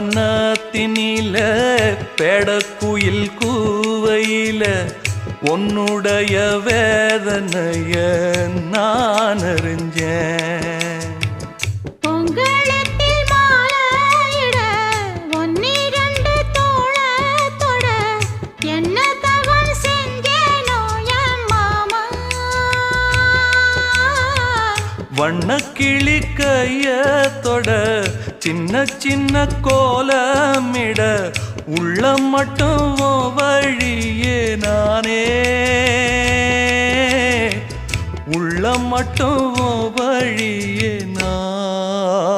உன்னவனத்தினில பெடக்குயில் கூவையில உன்னுடைய வேதனைய நான் அறிஞ்சேன். பொங்கலத்தில் மாலையிட ஒன்னிரண்டு தோளத்தொட என்ன தவம் செஞ்சேனோ என் மாமா. வண்ணக்கிளி கையத்தொட சின்ன சின்ன கோலமிட உள்ளம் மட்டும் வழியே நானே உள்ளம் மட்டும் வழியே நான்.